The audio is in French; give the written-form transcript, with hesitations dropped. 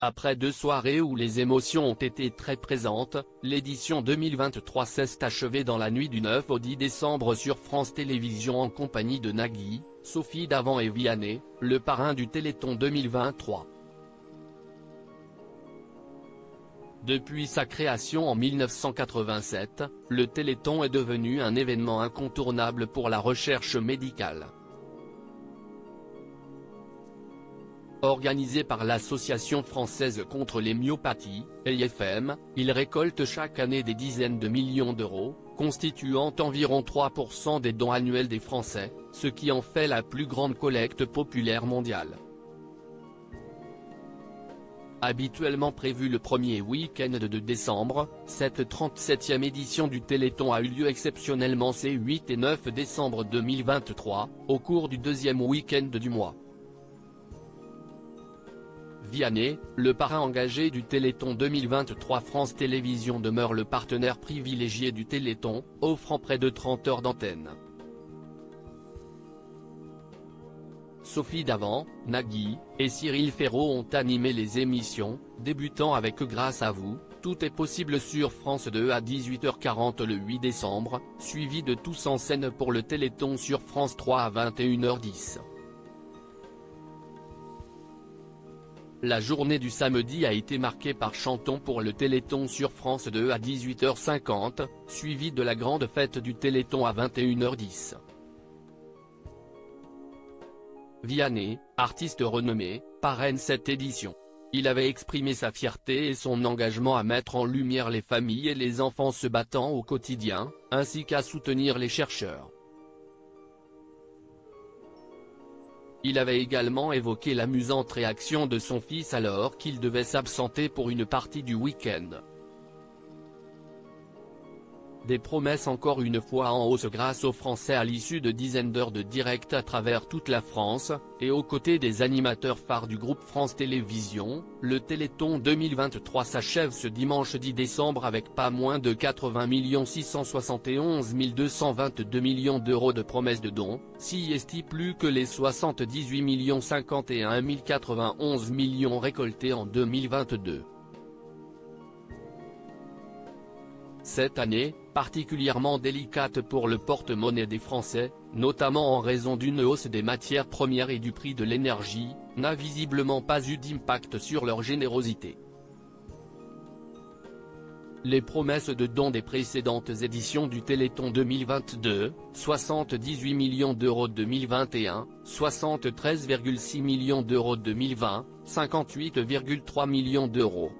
Après 2 soirées où les émotions ont été très présentes, l'édition 2023 s'est achevée dans la nuit du 9 au 10 décembre sur France Télévisions en compagnie de Nagui, Sophie Davant et Vianney, le parrain du Téléthon 2023. Depuis sa création en 1987, le Téléthon est devenu un événement incontournable pour la recherche médicale. Organisé par l'Association française contre les myopathies, AIFM, il récolte chaque année des dizaines de millions d'euros, constituant environ 3% des dons annuels des Français, ce qui en fait la plus grande collecte populaire mondiale. Habituellement prévu le premier week-end de décembre, cette 37e édition du Téléthon a eu lieu exceptionnellement ces 8 et 9 décembre 2023, au cours du deuxième week-end du mois. Vianney, le parrain engagé du Téléthon 2023. France Télévisions demeure le partenaire privilégié du Téléthon, offrant près de 30 heures d'antenne. Sophie Davant, Nagui, et Cyril Ferraud ont animé les émissions, débutant avec Grâce à vous, tout est possible sur France 2 à 18h40 le 8 décembre, suivi de Tous en scène pour le Téléthon sur France 3 à 21h10. La journée du samedi a été marquée par Chantons pour le Téléthon sur France 2 à 18h50, suivi de la grande fête du Téléthon à 21h10. Vianney, artiste renommé, parraine cette édition. Il avait exprimé sa fierté et son engagement à mettre en lumière les familles et les enfants se battant au quotidien, ainsi qu'à soutenir les chercheurs. Il avait également évoqué l'amusante réaction de son fils alors qu'il devait s'absenter pour une partie du week-end. Des promesses encore une fois en hausse grâce aux Français à l'issue de dizaines d'heures de direct à travers toute la France, et aux côtés des animateurs phares du groupe France Télévisions, le Téléthon 2023 s'achève ce dimanche 10 décembre avec pas moins de 80 671 222 millions d'euros de promesses de dons, si esti plus que les 78 051 091 millions récoltés en 2022. Cette année, particulièrement délicate pour le porte-monnaie des Français, notamment en raison d'une hausse des matières premières et du prix de l'énergie, n'a visiblement pas eu d'impact sur leur générosité. Les promesses de dons des précédentes éditions du Téléthon 2022, 78 millions d'euros 2021, 73,6 millions d'euros 2020, 58,3 millions d'euros.